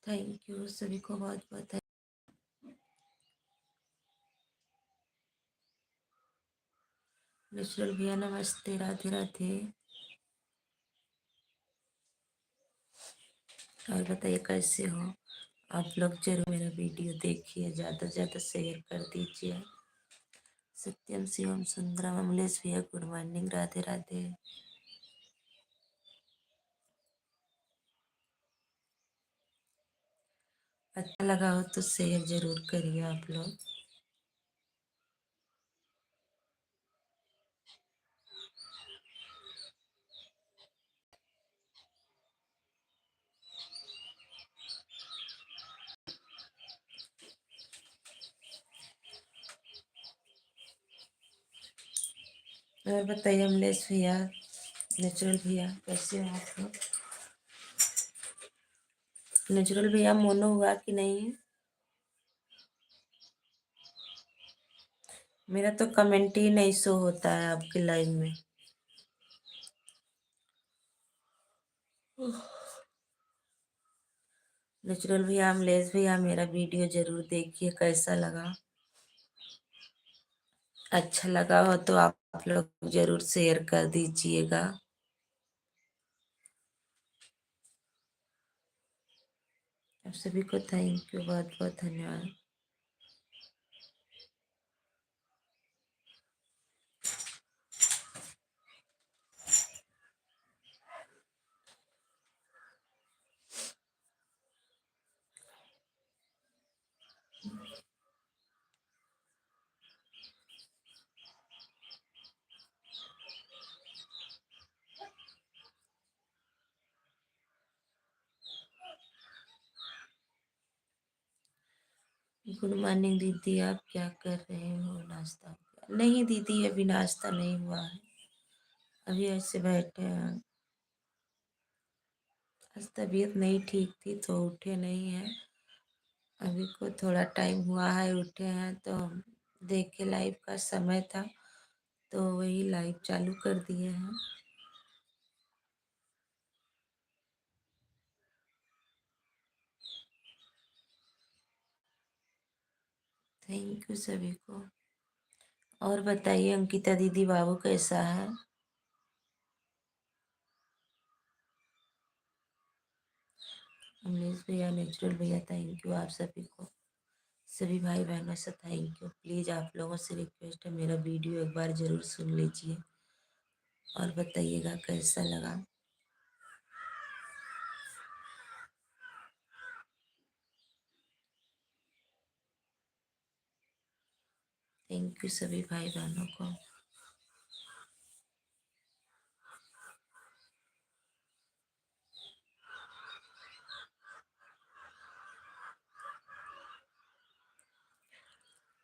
Thank you सभी को बहुत बहुत। नेचुरल भैया नमस्ते, राधे राधे। और बताइए कैसे हो आप लोग। जरूर मेरा वीडियो देखिए, ज़्यादा से ज़्यादा शेयर कर दीजिए। सत्यम शिवम सुंदरम अमलेश भैया गुड मॉर्निंग, राधे राधे। अच्छा लगा हो तो शेयर जरूर करिए आप लोग। और बताइए अमलेश भैया, नेचुरल भैया कैसे हो आप लोग। नेचुरल भैया मोनो हुआ कि नहीं। मेरा तो कमेंट ही नहीं शो होता है आपके लाइव में। नेचुरल भैया अमलेश भैया मेरा वीडियो जरूर देखिए, कैसा लगा। अच्छा लगा हो तो आप लोग जरूर शेयर कर दीजिएगा। आप सभी को थैंक यू, बहुत बहुत धन्यवाद। गुड मॉर्निंग दीदी, आप क्या कर रहे हो, नाश्ता? नहीं दीदी, अभी नाश्ता नहीं हुआ है, अभी ऐसे बैठे हैं। आज तबीयत नहीं ठीक थी तो उठे नहीं हैं। अभी को थोड़ा टाइम हुआ है उठे हैं, तो देखे लाइव का समय था तो वही लाइव चालू कर दिए हैं। थैंक यू सभी को। और बताइए अंकिता दीदी बाबू कैसा है। अमरीश भैया, नेचुरल भैया, थैंक यू आप सभी को। सभी भाई बहनों से थैंक यू। प्लीज़ आप लोगों से रिक्वेस्ट है, मेरा वीडियो एक बार ज़रूर सुन लीजिए और बताइएगा कैसा लगा। थैंक यू सभी भाई बहनों को।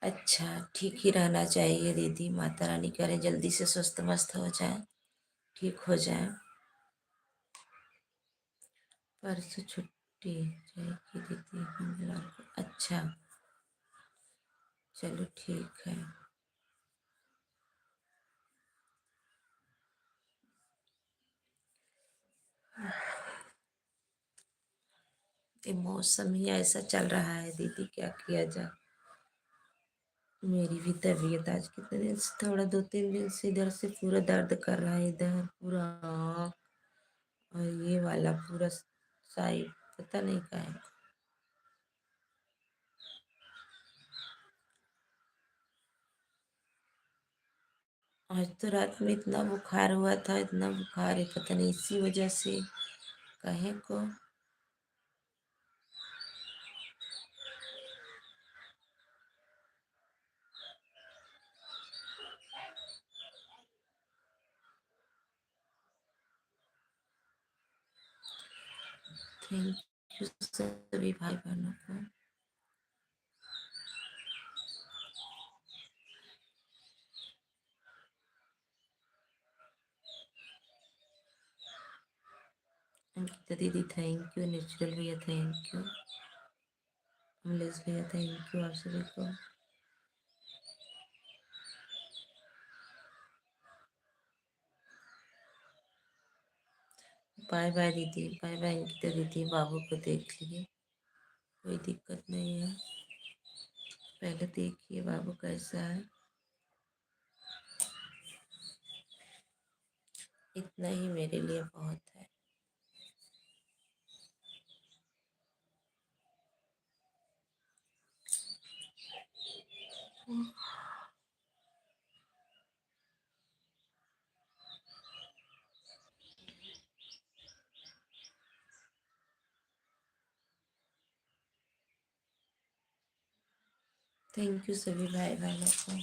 अच्छा, ठीक ही रहना चाहिए दीदी। माता रानी करें जल्दी से स्वस्थ मस्त हो जाए, ठीक हो जाए। परसों छुट्टी जाएगी दीदी मंगलवार को। अच्छा, चलो ठीक है। ये मौसम ही ऐसा चल रहा है दीदी, क्या किया जाए। मेरी भी तबीयत आज कितने दिन से, थोड़ा 2-3 दिन से इधर से पूरा दर्द कर रहा है, इधर पूरा आँख और ये वाला पूरा साइड, पता नहीं क्या है। आज तो रात में इतना बुखार हुआ था, इतना बुखार है, पता नहीं इसी वजह से कहे को। थैंक यू सभी भाई बहनों को। अंकिता दीदी थैंक यू, नेचुरल भैया थैंक यू, अमलेश भैया थैंक यू आप सभी को। बाय बाय दीदी, बाय बाय अंकिता दीदी, बाबू को देख लीजिए। कोई दिक्कत नहीं है। पहले देखिए बाबू कैसा है। इतना ही मेरे लिए बहुत है। थैंक यू सभी भाई बहनों को।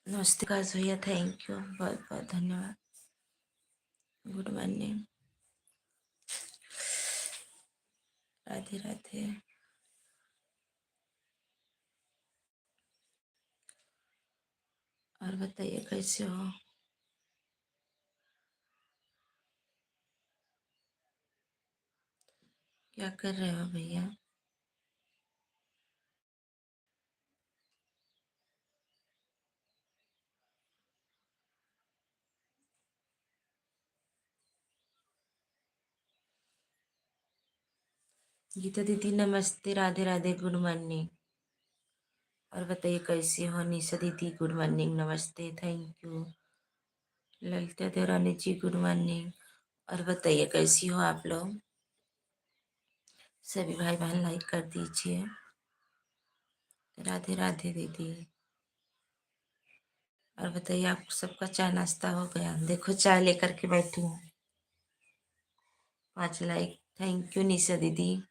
नमस्ते काश भैया, थैंक यू, बहुत बहुत धन्यवाद। Good morning. राधे राधे। और बताइए कैसे हो। क्या कर रहे हो भैया। गीता दीदी नमस्ते, राधे राधे, गुड मॉर्निंग। और बताइए कैसी हो। निशा दीदी गुड मॉर्निंग, नमस्ते, थैंक यू। ललिता देवरानी जी गुड मॉर्निंग। और बताइए कैसी हो आप लोग। सभी भाई बहन लाइक कर दीजिए। राधे राधे दीदी। और बताइए आप सबका चाय नाश्ता हो गया। देखो चाय लेकर के बैठी हूँ। 5 लाइक, थैंक यू निशा दीदी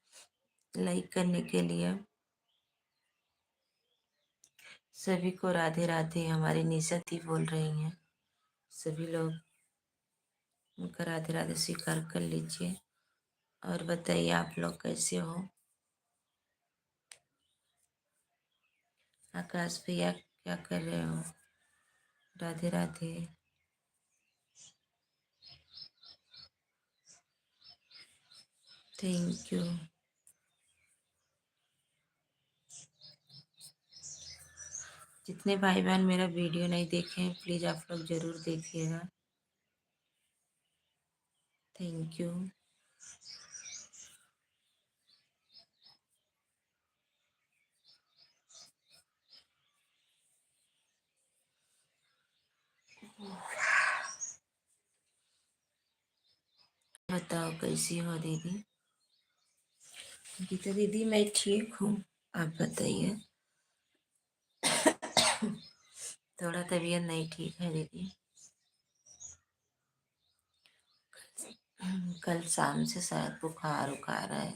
लाइक करने के लिए। सभी को राधे राधे। हमारी निशा दी बोल रही हैं। सभी लोग उनका राधे राधे स्वीकार कर लीजिए। और बताइए आप लोग कैसे हो। आकाश भैया क्या कर रहे हो। राधे राधे। Thank you. जितने भाई बहन मेरा वीडियो नहीं देखे हैं प्लीज़ आप लोग ज़रूर देखिएगा। Thank you. बताओ कैसी हो दीदी। गीता दीदी मैं ठीक हूँ, आप बताइए। थोड़ा तबीयत नहीं ठीक है दीदी। कल शाम से शायद बुखार उखार है।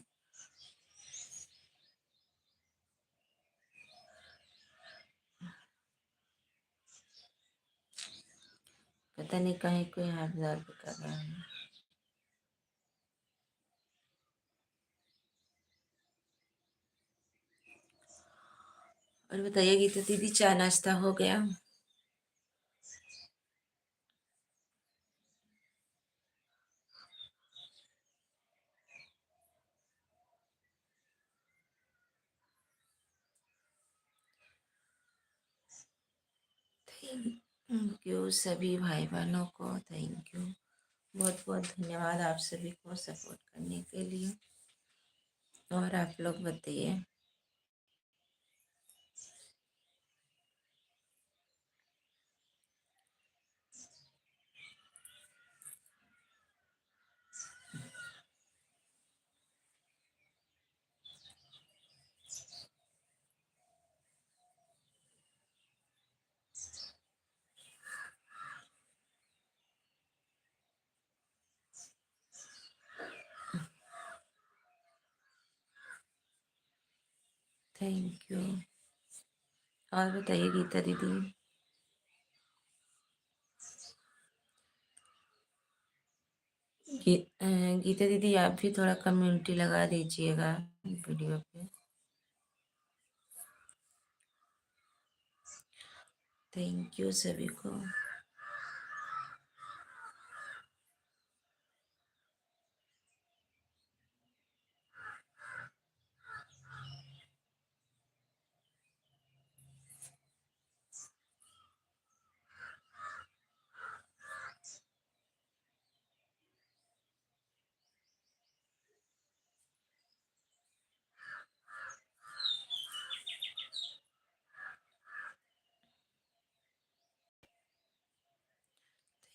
पता नहीं कहीं कोई हाथ दर्द कर रहा है। और बताइए गीता दीदी चाय नाश्ता हो गया। थैंक यू सभी भाई बहनों को, थैंक यू, बहुत बहुत धन्यवाद आप सभी को सपोर्ट करने के लिए। और आप लोग बताइए। Thank you. और बताइए गीता दीदी। गीता दीदी आप भी थोड़ा कम्युनिटी लगा दीजिएगा वीडियो पे। थैंक यू सभी को।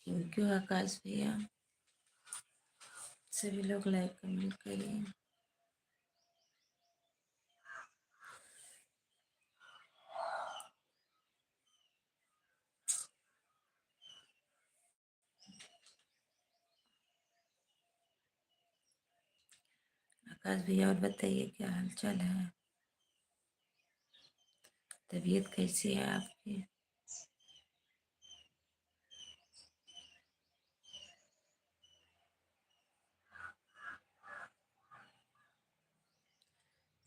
थैंक यू आकाश भैया। सभी लोग लाइक कमेंट करिए। आकाश भैया और बताइए क्या हाल चाल है। तबीयत कैसी है आपकी।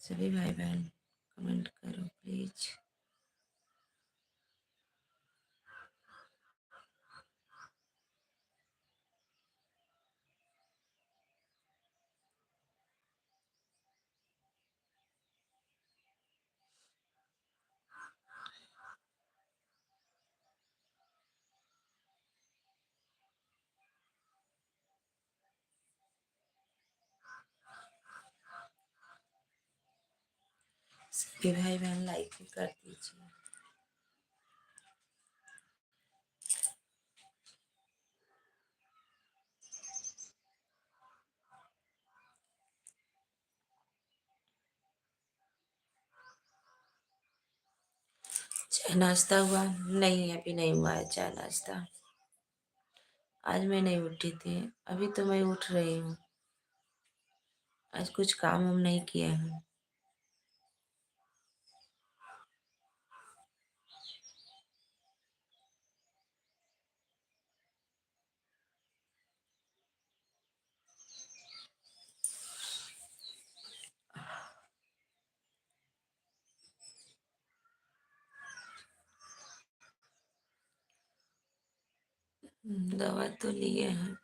सभी भाई बहन कमेंट करो प्लीज। सभी भाई बहन लाइक भी कर दीजिए। चाय नाश्ता हुआ नहीं, अभी नहीं हुआ है चाय नाश्ता। आज मैं नहीं उठी थी, अभी तो मैं उठ रही हूँ। आज कुछ काम हम नहीं किए हैं। दवा तो लिए हैं,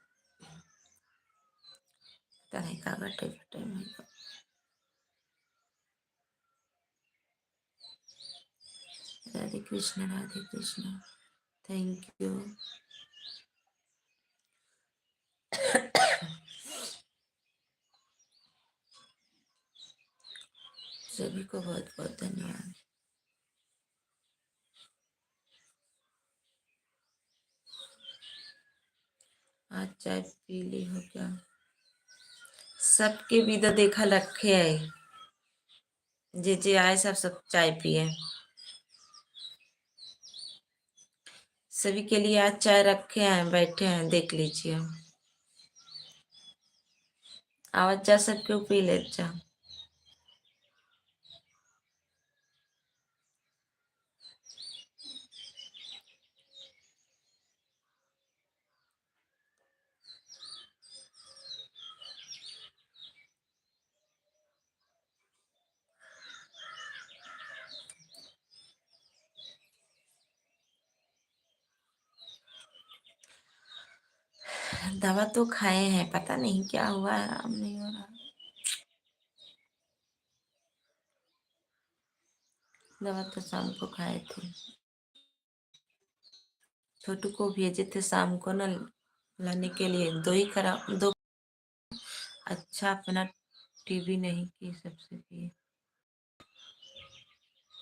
तरह का गटे फटे में। राधे कृष्ण राधे कृष्ण। Thank you. सभी को बहुत बहुत धन्यवाद। आज चाय पी ली हो क्या। सबके भी तो देखा रखे है, जे जे आए सब सब चाय पिए। सभी के लिए आज चाय रखे हैं, बैठे हैं, देख लीजिए। आवाज जा सबके पी ले जा। दवा तो खाए हैं, पता नहीं क्या हुआ है, आराम नहीं हो रहा। दवा तो शाम को खाए थे। छोटू को भेजे थे शाम को ना लाने के लिए, दो ही करा दो। अच्छा अपना टीवी नहीं की सबसे पिए।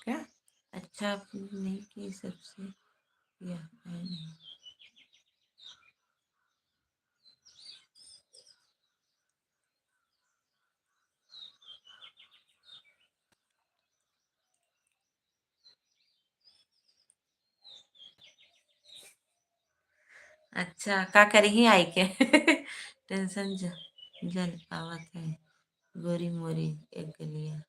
क्या अच्छा नहीं की सबसे पिया है नहीं। अच्छा का करे ही आई के टेंशन जल पावत है। गोरी मोरी एक गलिया।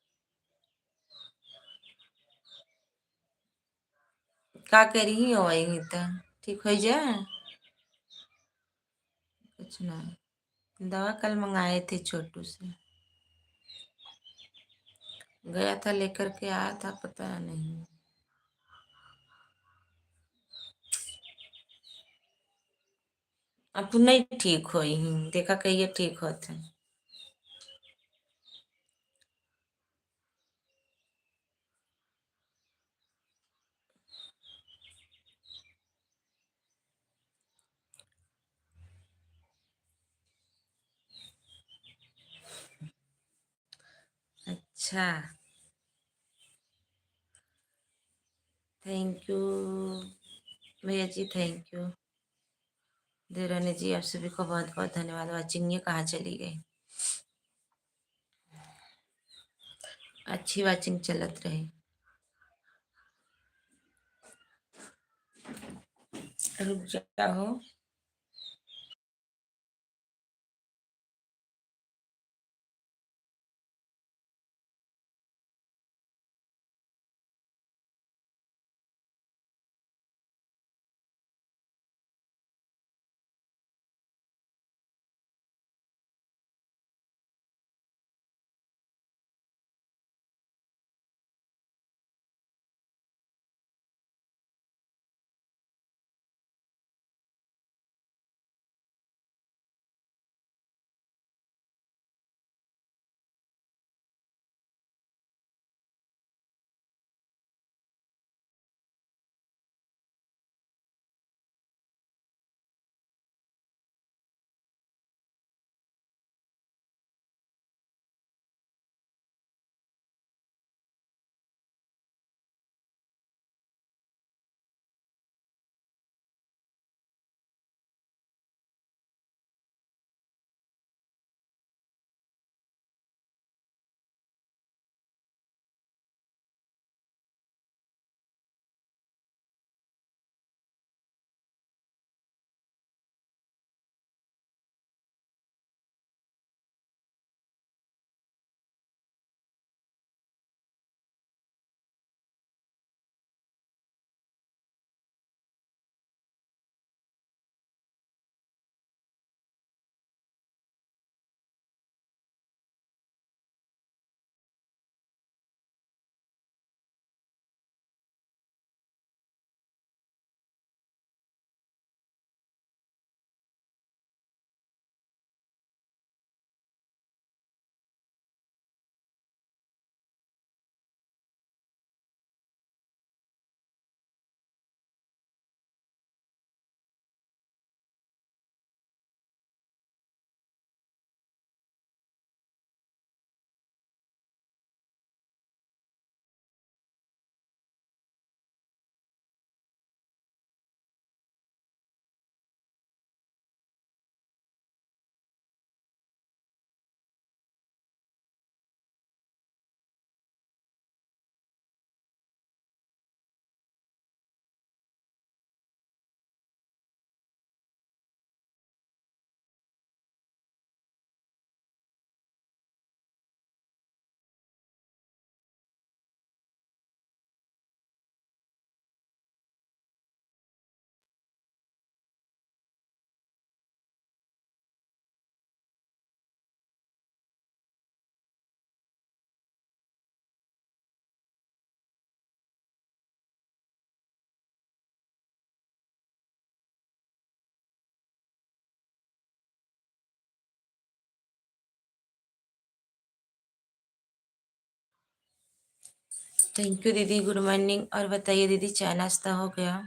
का करी हो वही तो ठीक हो जाए। कुछ ना, दवा कल मंगाए थे छोटू से, गया था लेकर के आया था, पता नहीं। अब नहीं ठीक होई, देखा कहिए ठीक होते। अच्छा, थैंक यू भैया जी, थैंक यू। देवरानी जी, आप सभी को बहुत बहुत धन्यवाद। वाचिंग ये कहाँ चली गई? अच्छी वाचिंग चलत रहे। रुक जाओ। थैंक यू दीदी, गुड मॉर्निंग। और बताइए दीदी, चाय नाश्ता हो गया?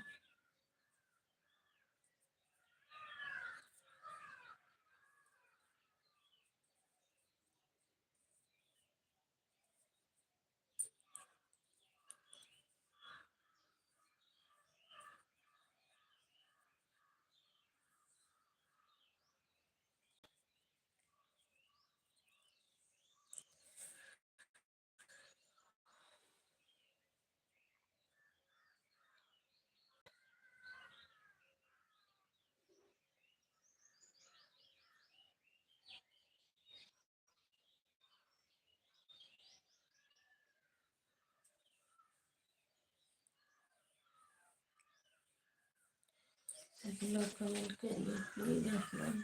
लोग कमेंट करिए प्लीज आप लोग।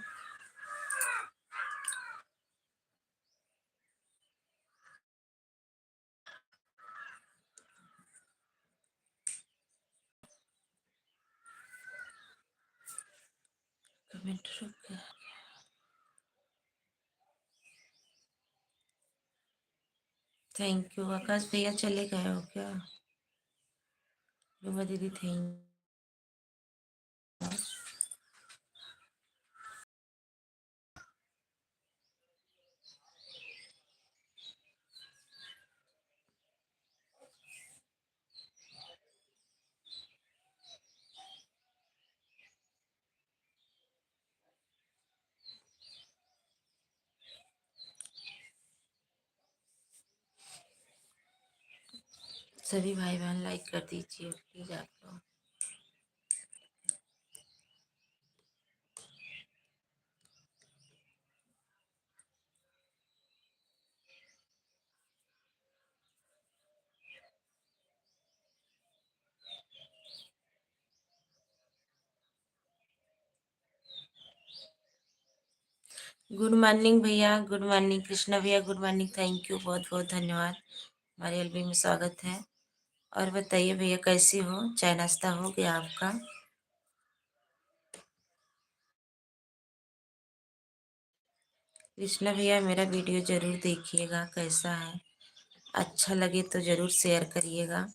कमेंट रुक गया। Thank you. आकाश भैया चले गए हो क्या? रुमा दीदी थैंक। सभी भाई बहन लाइक कर दीजिए प्लीज आप लोग। गुड मॉर्निंग भैया, गुड मॉर्निंग कृष्णा भैया, गुड मॉर्निंग। थैंक यू, बहुत बहुत धन्यवाद। हमारे एलबी में स्वागत है। और बताइए भैया कैसे हो? चाय नाश्ता हो गया आपका? कृष्णा भैया मेरा वीडियो जरूर देखिएगा, कैसा है, अच्छा लगे तो जरूर शेयर करिएगा।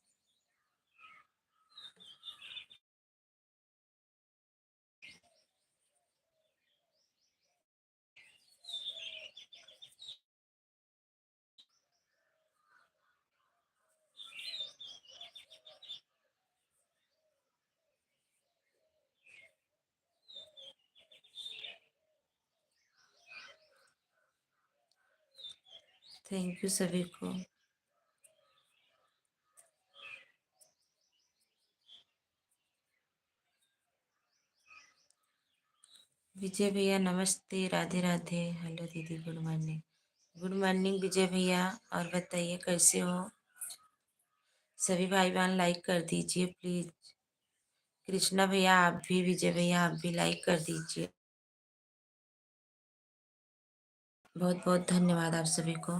थैंक यू सभी को। विजय भैया नमस्ते, राधे राधे। हेलो दीदी, गुड मॉर्निंग। गुड मॉर्निंग विजय भैया। और बताइए कैसे हो? सभी भाई बहन लाइक कर दीजिए प्लीज। कृष्णा भैया आप भी, विजय भैया आप भी लाइक कर दीजिए। बहुत बहुत धन्यवाद आप सभी को।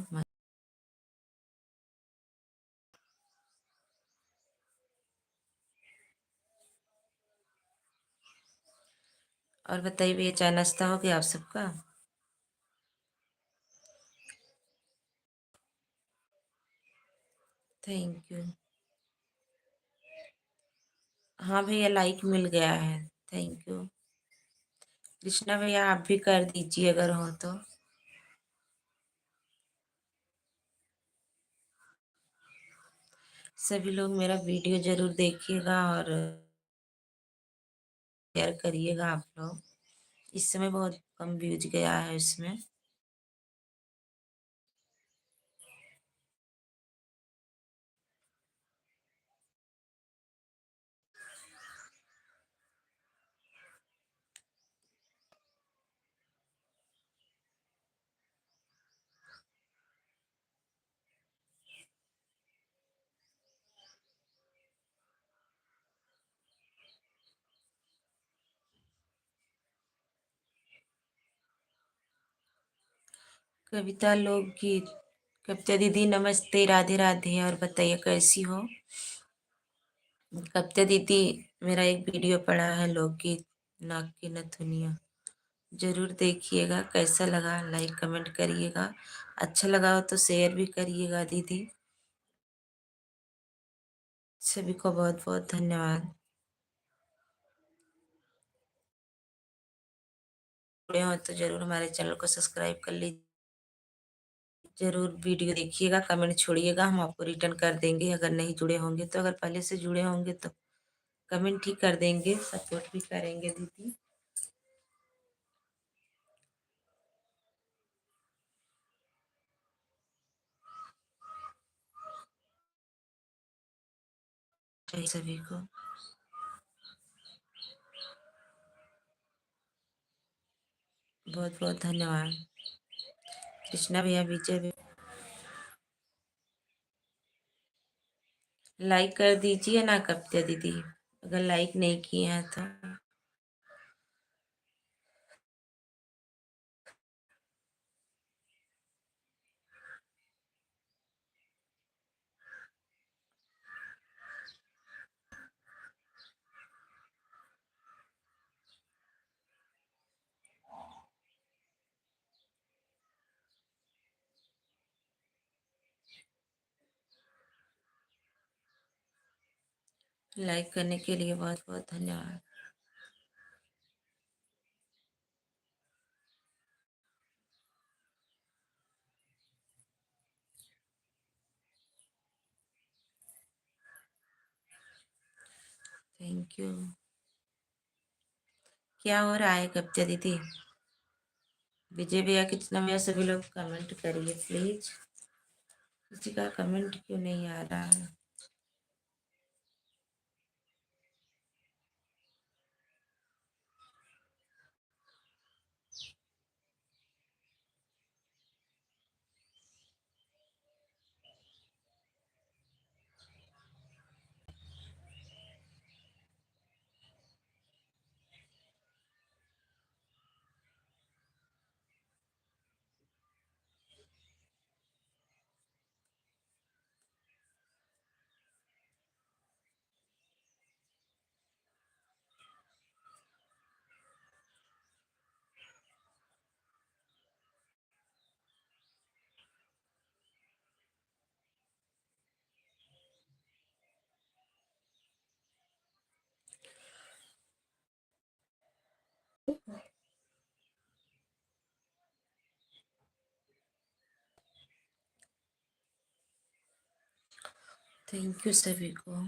और बताइए भैया चाय नाश्ता हो गया आप सबका? Thank you. हाँ भैया लाइक मिल गया है। Thank you. कृष्णा भैया आप भी कर दीजिए अगर हो तो। सभी लोग मेरा वीडियो जरूर देखिएगा और शेयर करिएगा आप लोग। इस समय बहुत कम व्यूज गया है इसमें। कविता लोकगीत। कविता दीदी नमस्ते, राधे राधे। और बताइए कैसी हो? कविता दीदी मेरा एक वीडियो पड़ा है लोकगीत, नाक की नथुनिया, जरूर देखिएगा। कैसा लगा लाइक कमेंट करिएगा, अच्छा लगा हो तो शेयर भी करिएगा दीदी। सभी को बहुत बहुत धन्यवाद। जुड़े हो तो जरूर हमारे चैनल को सब्सक्राइब कर लीजिए। जरूर वीडियो देखिएगा, कमेंट छोड़िएगा, हम आपको रिटर्न कर देंगे अगर नहीं जुड़े होंगे तो। अगर पहले से जुड़े होंगे तो कमेंट ही कर देंगे, सपोर्ट भी करेंगे दीदी। सभी को बहुत बहुत धन्यवाद। कृष्णा भैया, विजय भैया लाइक कर दीजिए ना कविता दीदी, अगर लाइक नहीं किए हैं तो। लाइक करने के लिए बहुत बहुत धन्यवाद। Thank you. क्या हो रहा है कब्जा दीदी? विजय भैया, कितना भैया, सभी लोग कमेंट करिए प्लीज। किसी का कमेंट क्यों नहीं आ रहा है? थैंक यू सभी को।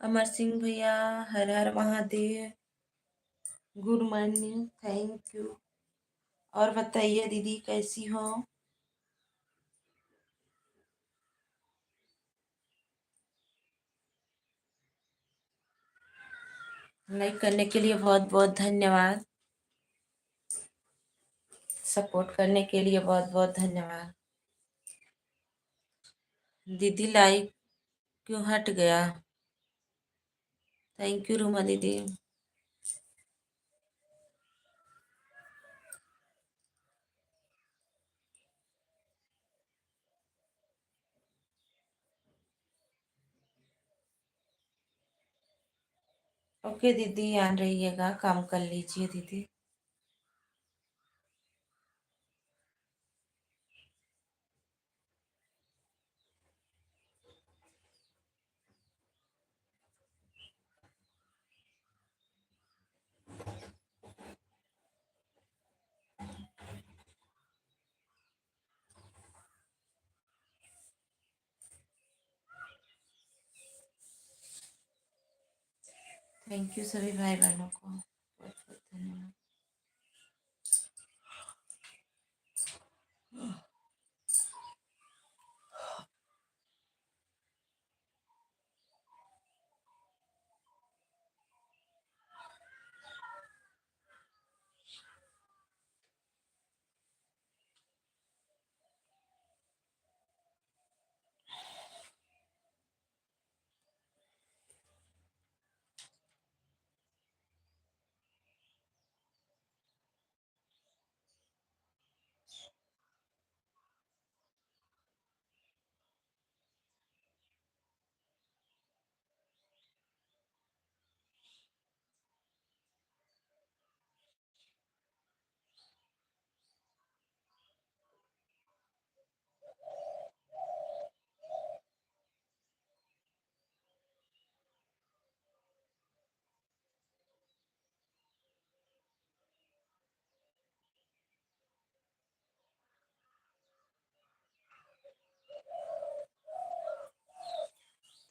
अमर सिंह भैया, हर हर Mahadev, good morning, thank you. और बताइए दीदी कैसी हो? लाइक करने के लिए बहुत बहुत धन्यवाद। सपोर्ट करने के लिए बहुत बहुत धन्यवाद। दीदी लाइक क्यों हट गया? थैंक यू रूमा दीदी। ओके दीदी, ध्यान रहिएगा, काम कर लीजिए दीदी। थैंक यू सभी भाई बहनों को, बहुत बहुत धन्यवाद।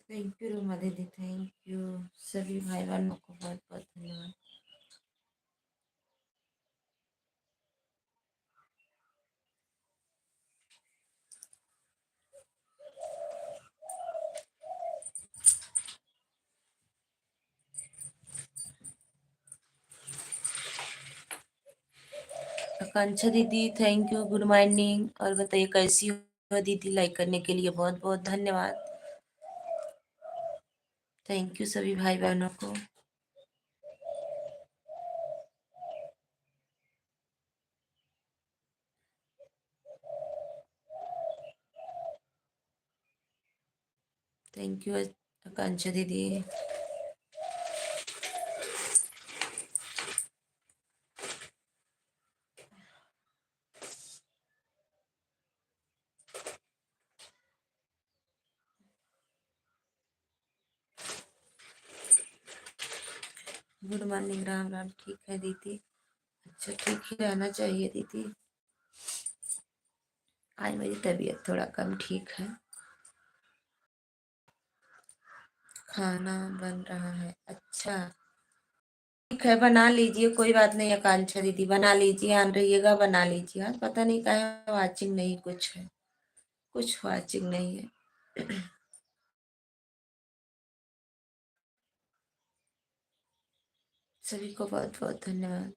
थैंक यू रूमा दीदी, थैंक यू सभी भाई बहनों को, बहुत बहुत धन्यवाद। आकांक्षा दीदी थैंक यू, गुड मॉर्निंग। और बताइए कैसी हो दीदी? लाइक करने के लिए बहुत बहुत धन्यवाद। थैंक यू सभी भाई बहनों को। थैंक यू आकांक्षा दीदी। Good morning, Ram Ram. ठीक है दीदी, अच्छा ठीक ही रहना चाहिए दीदी। आज मेरी तबीयत थोड़ा कम ठीक है। खाना बन रहा है, अच्छा ठीक है, बना लीजिए, कोई बात नहीं आकांक्षा दीदी, बना लीजिए, आन रहिएगा, बना लीजिए। आज पता नहीं कहाँ वाचिंग नहीं, कुछ है, कुछ वाचिंग नहीं है। सभी को बहुत बहुत धन्यवाद।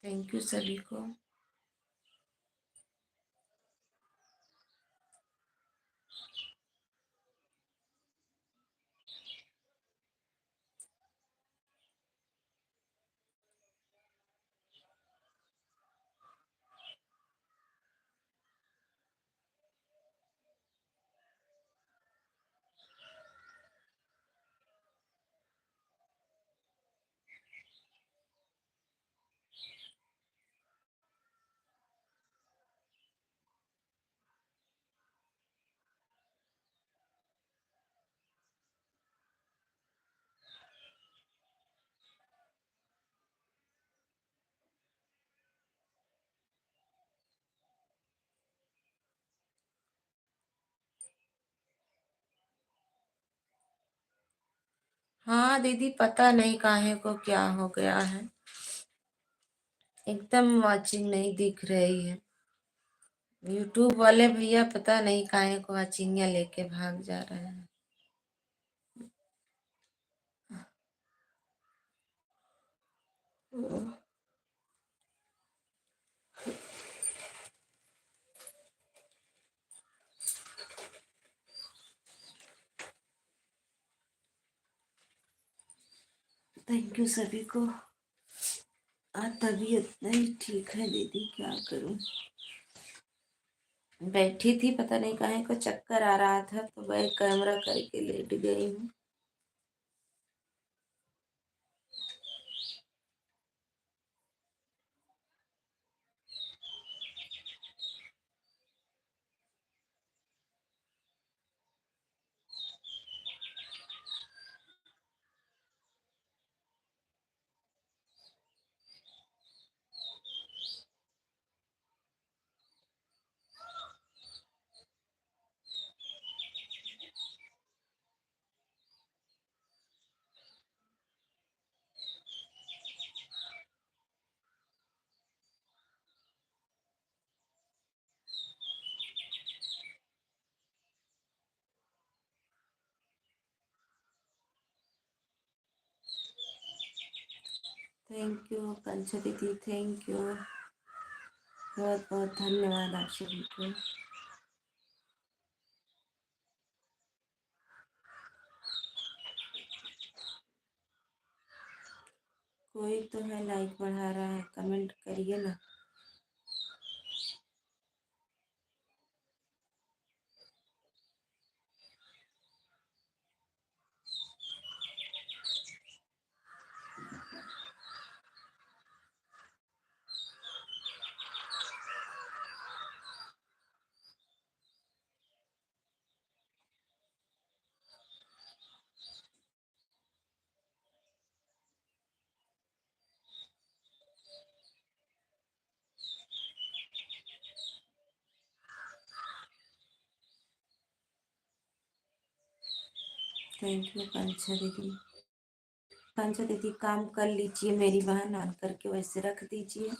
थैंक यू सभी को। हाँ दीदी, पता नहीं काहे को क्या हो गया है, एकदम वॉचिंग नहीं दिख रही है। यूट्यूब वाले भैया पता नहीं काहे को वॉचिंग लेके भाग जा रहे हैं। थैंक यू सभी को। आज तबीयत नहीं ठीक है दीदी, क्या करूं। बैठी थी, पता नहीं काहे को चक्कर आ रहा था, तो बैक कैमरा करके लेट गई हूँ। थैंक यू कंचा दीदी, थैंक यू, बहुत बहुत धन्यवाद आप सभी को। कोई तो है लाइक बढ़ा रहा है, कमेंट करिए ना। थैंक यू कंचा दीदी। कंचा दीदी काम कर लीजिए, मेरी बहन ऑन करके वैसे रख दीजिए,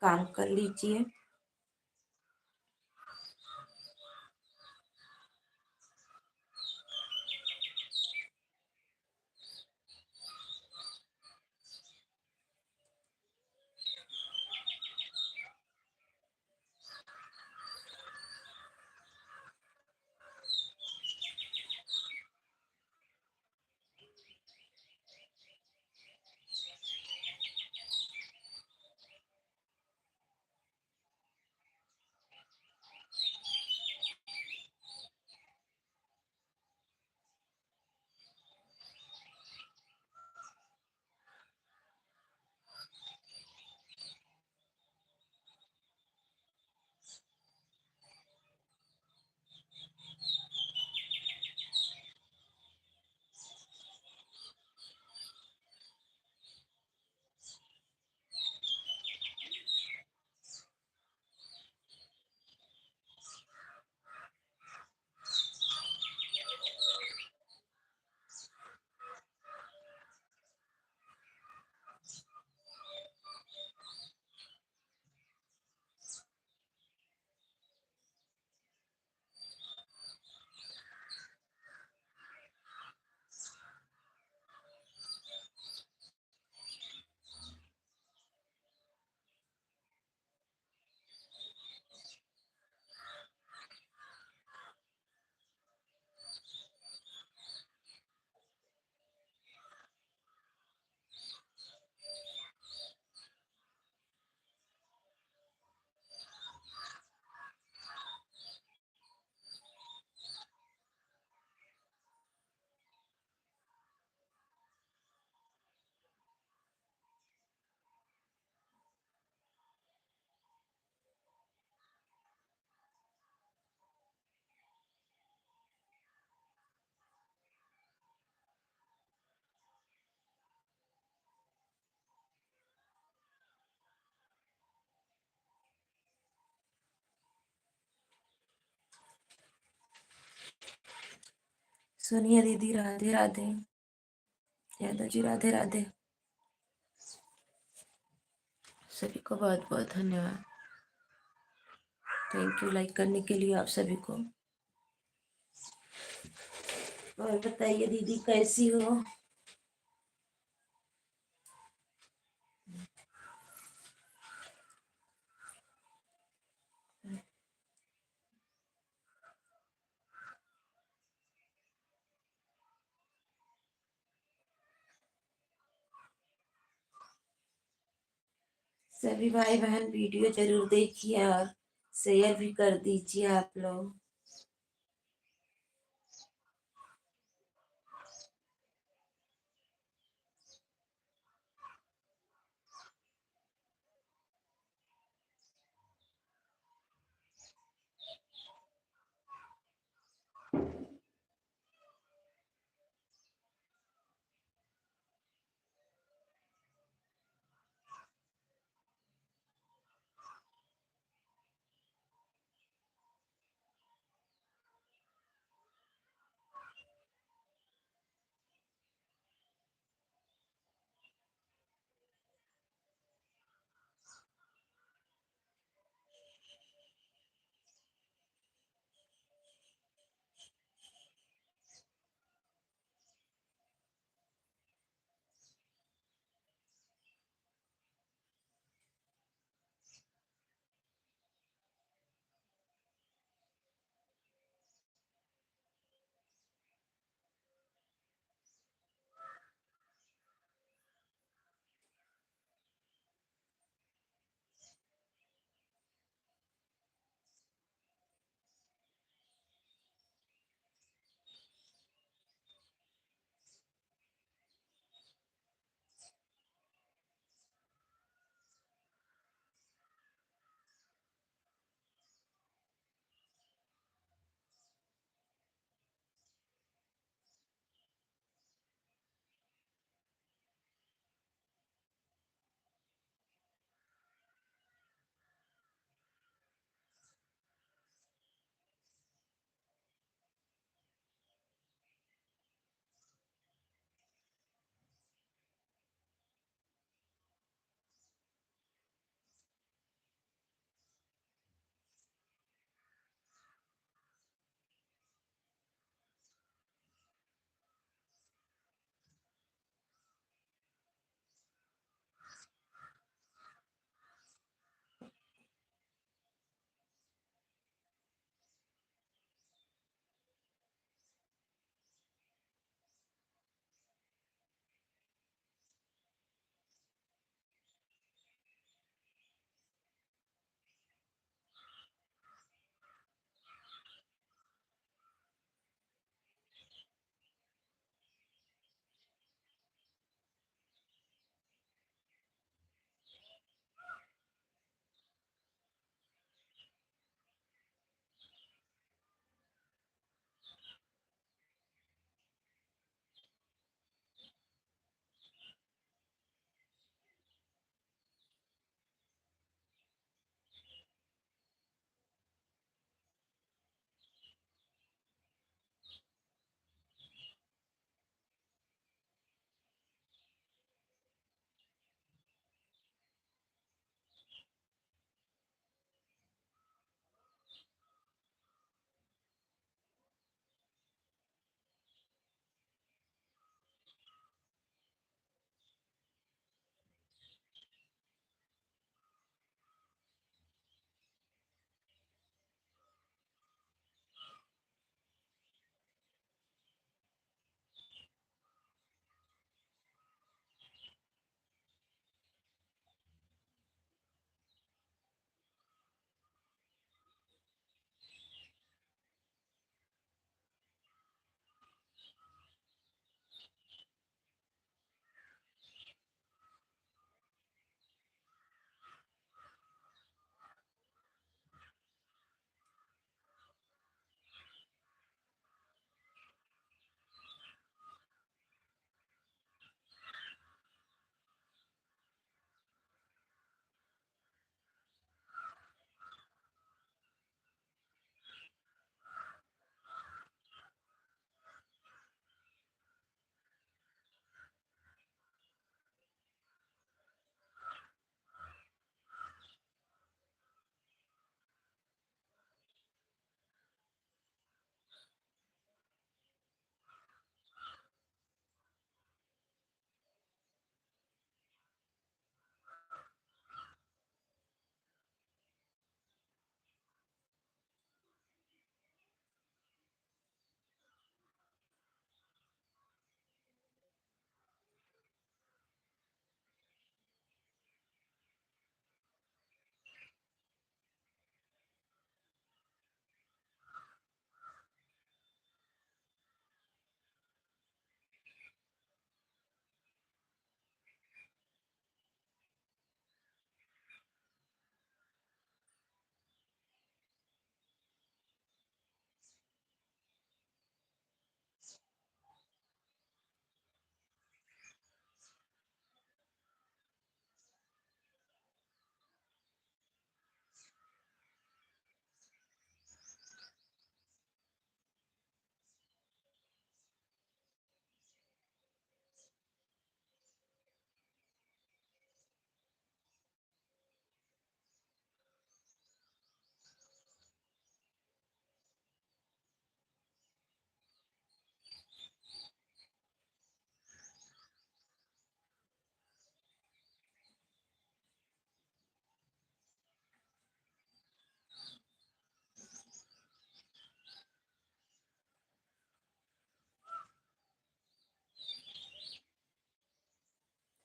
काम कर लीजिए। सोनिया दीदी राधे राधे। यादव जी राधे राधे। सभी को बहुत बहुत धन्यवाद। थैंक यू लाइक करने के लिए आप सभी को। और बताइए दीदी कैसी हो? सभी भाई बहन वीडियो जरूर देखिए और शेयर भी कर दीजिए आप लोग।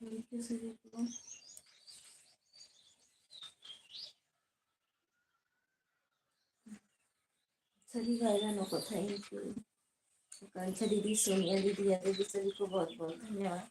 थैंक यू सभी को। सभी भाई बहनों को थैंक यू। आकांक्षा दीदी, सोनिया दीदी, या दीदी, सभी को बहुत बहुत धन्यवाद।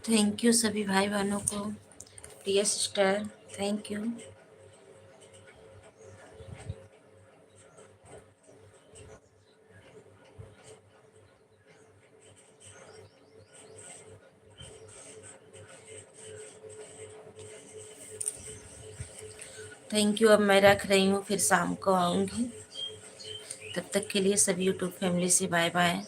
थैंक यू सभी भाई बहनों को। प्रिय sister, thank you. Thank you. अब मैं रख रही हूँ, फिर शाम को आऊँगी। तब तक के लिए सभी यूट्यूब फैमिली से बाय बाय।